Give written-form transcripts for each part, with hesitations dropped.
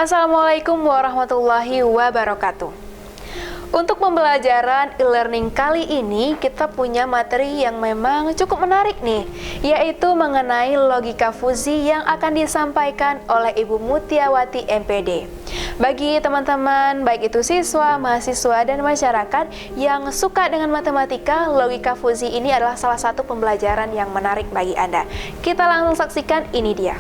Assalamualaikum warahmatullahi wabarakatuh. Untuk pembelajaran e-learning kali ini kita punya materi yang memang cukup menarik nih, yaitu mengenai logika fuzi yang akan disampaikan oleh Ibu Mutiawati MPD. Bagi teman-teman, baik itu siswa, mahasiswa, dan masyarakat yang suka dengan matematika, logika fuzi ini adalah salah satu pembelajaran yang menarik bagi Anda. Kita langsung saksikan, ini dia.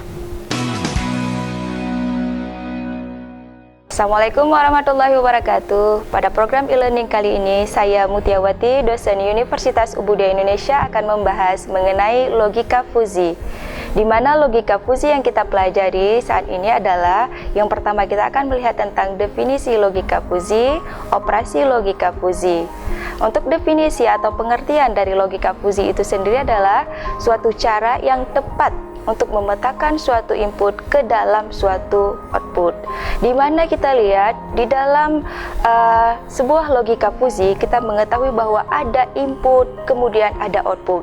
Assalamualaikum warahmatullahi wabarakatuh. Pada program e-learning kali ini, saya Mutiawati, dosen Universitas Ubudaya Indonesia, akan membahas mengenai logika fuzi. Di mana logika fuzi yang kita pelajari saat ini adalah yang pertama kita akan melihat tentang definisi logika fuzi, operasi logika fuzi. Untuk definisi atau pengertian dari logika fuzi itu sendiri adalah suatu cara yang tepat untuk memetakan suatu input ke dalam suatu output. Di mana kita lihat di dalam sebuah logika fuzi kita mengetahui bahwa ada input kemudian ada output.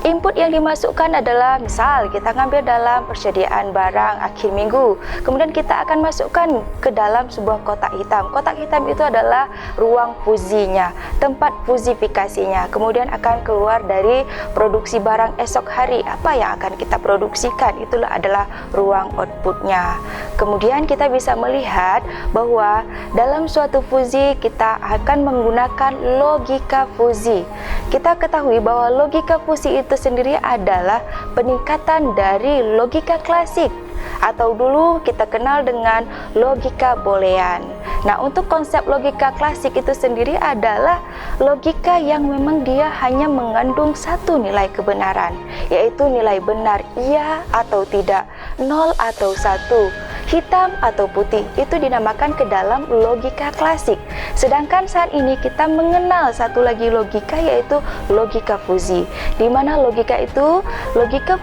Input yang dimasukkan adalah misal kita ngambil dalam persediaan barang akhir minggu, kemudian kita akan masukkan ke dalam sebuah kotak hitam. Kotak hitam itu adalah ruang fuzinya, tempat fuzifikasinya. Kemudian akan keluar dari produksi barang esok hari, apa yang akan kita produksikan, itulah adalah ruang outputnya. Kemudian kita bisa melihat bahwa dalam suatu fuzi kita akan menggunakan logika fuzi. Kita ketahui bahwa logika fuzi itu sendiri adalah peningkatan dari logika klasik atau dulu kita kenal dengan logika boolean. Nah, untuk konsep logika klasik itu sendiri adalah logika yang memang dia hanya mengandung satu nilai kebenaran, yaitu nilai benar iya atau tidak, 0 atau 1, hitam atau putih. Itu dinamakan ke dalam logika klasik. Sedangkan saat ini kita mengenal satu lagi logika, yaitu logika fuzi. Di mana logika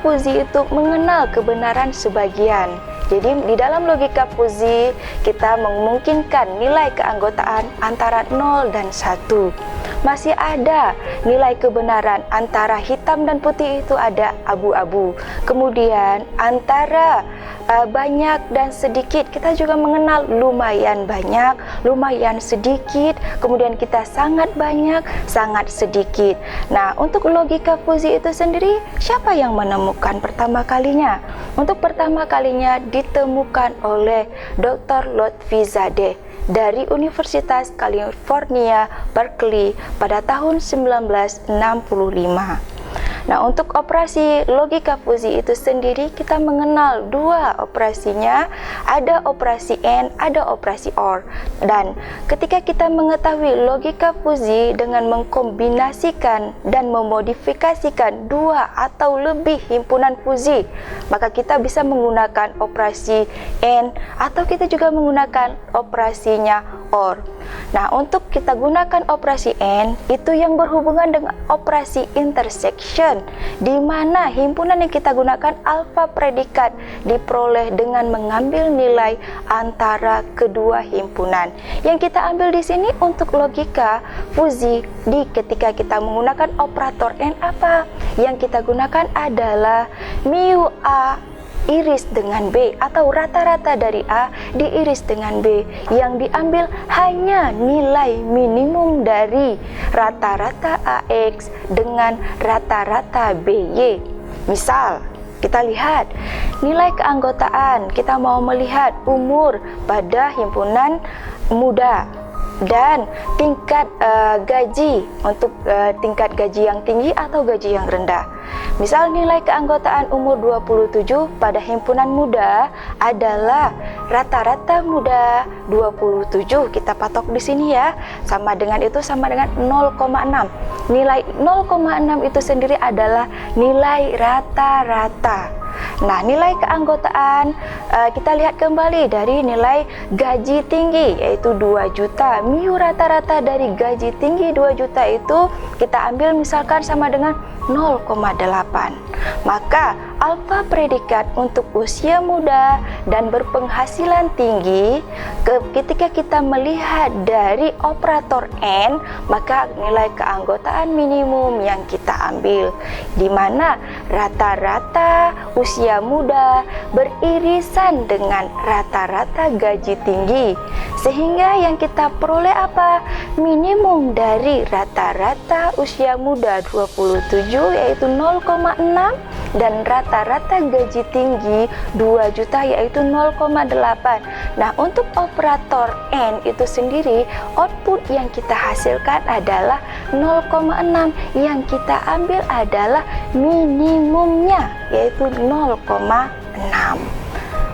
fuzi itu mengenal kebenaran sebagian. Jadi di dalam logika fuzi kita memungkinkan nilai keanggotaan antara 0 dan 1. Masih ada nilai kebenaran antara hitam dan putih, itu ada abu-abu. Kemudian antara banyak dan sedikit kita juga mengenal lumayan banyak, lumayan sedikit, kemudian kita sangat banyak, sangat sedikit. Nah, untuk logika fuzi itu sendiri siapa yang menemukan pertama kalinya? Untuk pertama kalinya ditemukan oleh Dr. Lotfizadeh dari Universitas California, Berkeley pada tahun 1965. Nah, untuk operasi logika fuzi itu sendiri kita mengenal dua operasinya, ada operasi AND, ada operasi OR. Dan ketika kita mengetahui logika fuzi dengan mengkombinasikan dan memodifikasikan dua atau lebih himpunan fuzi, maka kita bisa menggunakan operasi AND atau kita juga menggunakan operasinya OR. Nah, untuk kita gunakan operasi AND itu yang berhubungan dengan operasi intersection, di mana himpunan yang kita gunakan alfa predikat diperoleh dengan mengambil nilai antara kedua himpunan. Yang kita ambil di sini untuk logika fuzi ketika kita menggunakan operator AND apa? Yang kita gunakan adalah mu A iris dengan B, atau rata-rata dari A diiris dengan B, yang diambil hanya nilai minimum dari rata-rata AX dengan rata-rata BY. Misal kita lihat nilai keanggotaan, kita mau melihat umur pada himpunan muda dan tingkat gaji untuk tingkat gaji yang tinggi atau gaji yang rendah. Misal nilai keanggotaan umur 27 pada himpunan muda adalah rata-rata muda 27, kita patok di sini ya, sama dengan 0,6. Nilai 0,6 itu sendiri adalah nilai rata-rata. Nah, nilai keanggotaan kita lihat kembali dari nilai gaji tinggi, yaitu 2 juta. Mu rata-rata dari gaji tinggi 2 juta itu kita ambil misalkan sama dengan 0,8. Maka alfa predikat untuk usia muda dan berpenghasilan tinggi, ketika kita melihat dari operator AND, maka nilai keanggotaan minimum yang kita ambil, di mana rata-rata usia muda beririsan dengan rata-rata gaji tinggi, sehingga yang kita peroleh apa? Minimum dari rata-rata usia muda 27 yaitu 0,6 dan rata-rata gaji tinggi 2 juta yaitu 0,8. Nah, untuk operator N itu sendiri output yang kita hasilkan adalah 0,6, yang kita ambil adalah minimumnya yaitu 0,6.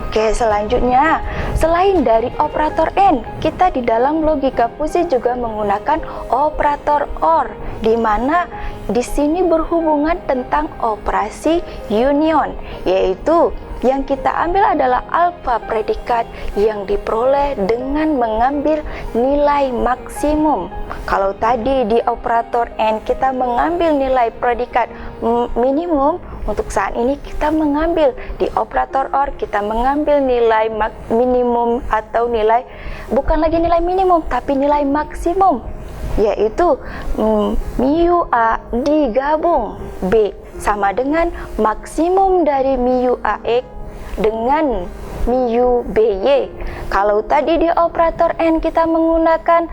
Oke, selanjutnya, selain dari operator N, kita di dalam logika fusi juga menggunakan operator OR, di mana di sini berhubungan tentang operasi union, yaitu yang kita ambil adalah alfa predikat yang diperoleh dengan mengambil nilai maksimum. Kalau tadi di operator N kita mengambil nilai predikat minimum, untuk saat ini kita mengambil di operator OR, kita mengambil nilai minimum atau nilai, bukan lagi nilai minimum tapi nilai maksimum, yaitu mu A digabung B sama dengan maksimum dari mu AX dengan mu BY. Kalau tadi di operator N kita menggunakan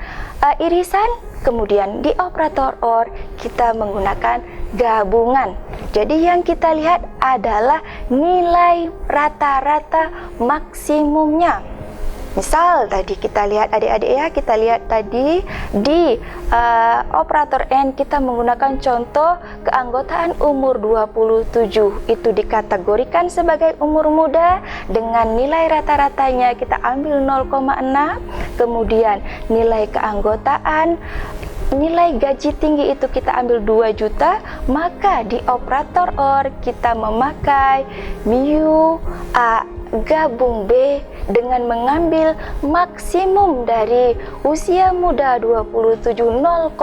irisan, kemudian di operator OR kita menggunakan gabungan. Jadi yang kita lihat adalah nilai rata-rata maksimumnya. Misal tadi kita lihat adik-adik ya, kita lihat tadi di operator N kita menggunakan contoh keanggotaan umur 27, itu dikategorikan sebagai umur muda dengan nilai rata-ratanya kita ambil 0,6, kemudian nilai keanggotaan, nilai gaji tinggi itu kita ambil 2 juta, maka di operator OR kita memakai mu A gabung B dengan mengambil maksimum dari usia muda 27 0,6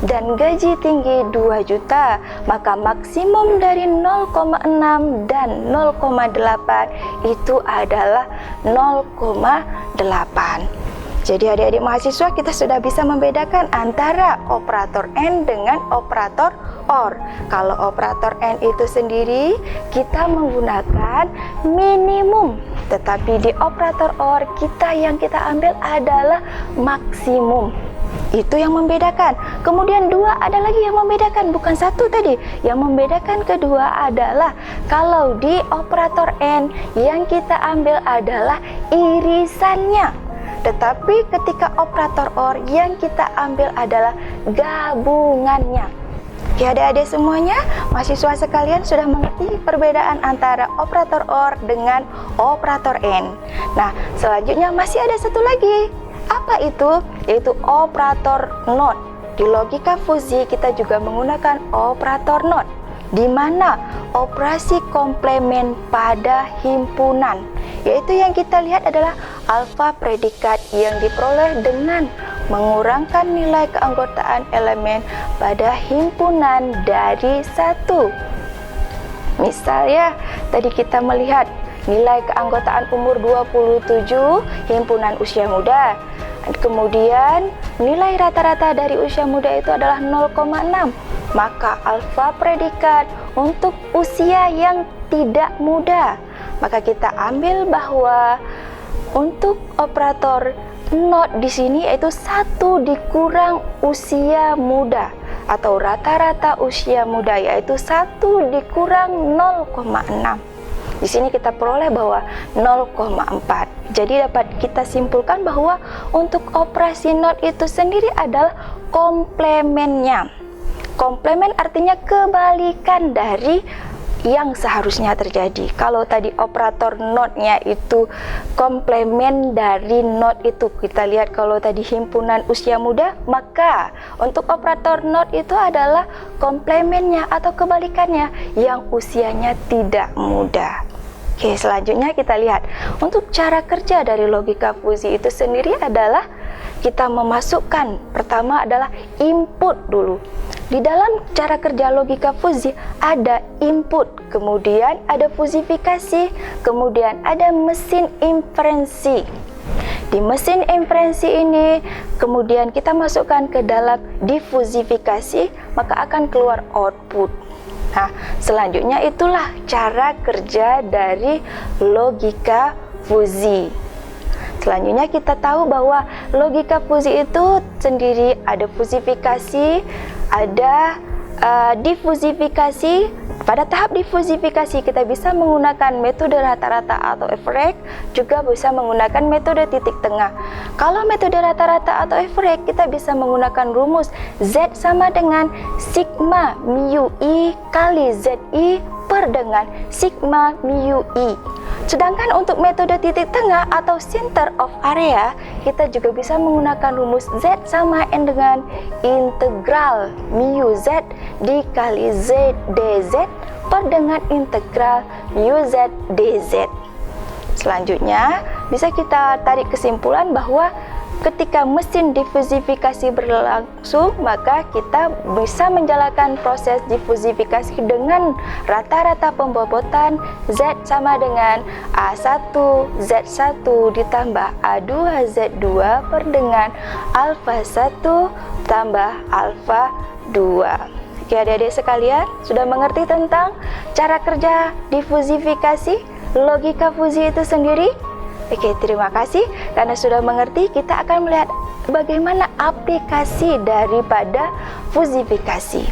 dan gaji tinggi 2 juta, maka maksimum dari 0,6 dan 0,8 itu adalah 0,8. Jadi adik-adik mahasiswa, kita sudah bisa membedakan antara operator N dengan operator OR. Kalau operator N itu sendiri kita menggunakan minimum, tetapi di operator OR yang kita ambil adalah maksimum. Itu yang membedakan. Kemudian dua ada lagi yang membedakan, bukan satu tadi. Yang membedakan kedua adalah kalau di operator N yang kita ambil adalah irisannya. Tetapi ketika operator OR yang kita ambil adalah gabungannya. Ya adik-adik semuanya, mahasiswa sekalian sudah mengerti perbedaan antara operator OR dengan operator N. Nah, selanjutnya masih ada satu lagi. Apa itu? Yaitu operator NOT. Di logika fusi kita juga menggunakan operator NOT, di mana operasi komplement pada himpunan, yaitu yang kita lihat adalah alfa predikat yang diperoleh dengan mengurangkan nilai keanggotaan elemen pada himpunan dari 1. Misalnya tadi kita melihat nilai keanggotaan umur 27 himpunan usia muda, kemudian nilai rata-rata dari usia muda itu adalah 0,6, maka alfa predikat untuk usia yang tidak muda, maka kita ambil bahwa untuk operator NOT di sini yaitu 1 dikurang usia muda atau rata-rata usia muda, yaitu 1 dikurang 0,6. Di sini kita peroleh bahwa 0,4. Jadi dapat kita simpulkan bahwa untuk operasi NOT itu sendiri adalah komplemennya. Komplemen artinya kebalikan dari yang seharusnya terjadi. Kalau tadi operator NOT-nya itu komplemen dari NOT itu, kita lihat kalau tadi himpunan usia muda, maka untuk operator NOT itu adalah komplemennya atau kebalikannya yang usianya tidak muda. Oke, selanjutnya kita lihat untuk cara kerja dari logika fusi itu sendiri adalah kita memasukkan, pertama adalah input dulu. Di dalam cara kerja logika fusi ada input, kemudian ada fusifikasi, kemudian ada mesin inferensi. Di mesin inferensi ini kemudian kita masukkan ke dalam difusifikasi, maka akan keluar output. Nah, selanjutnya itulah cara kerja dari logika fuzi. Selanjutnya kita tahu bahwa logika fuzi itu sendiri ada fusifikasi, ada difusifikasi. Pada tahap difusifikasi kita bisa menggunakan metode rata-rata atau average, juga bisa menggunakan metode titik tengah. Kalau metode rata-rata atau average kita bisa menggunakan rumus Z sama dengan sigma mu I kali ZI per dengan sigma mu I. Sedangkan untuk metode titik tengah atau center of area, kita juga bisa menggunakan rumus Z sama N dengan integral mu Z dikali Z dz per dengan integral mu Z dz. Selanjutnya, bisa kita tarik kesimpulan bahwa ketika mesin difusifikasi berlangsung, maka kita bisa menjalankan proses difusifikasi dengan rata-rata pembobotan Z sama dengan A1 Z1 ditambah A2 Z2 per dengan alfa 1 tambah alfa 2. Oke, adik-adik sekalian, sudah mengerti tentang cara kerja difusifikasi, logika fuzi itu sendiri? Oke, terima kasih karena sudah mengerti. Kita akan melihat bagaimana aplikasi daripada fusifikasi.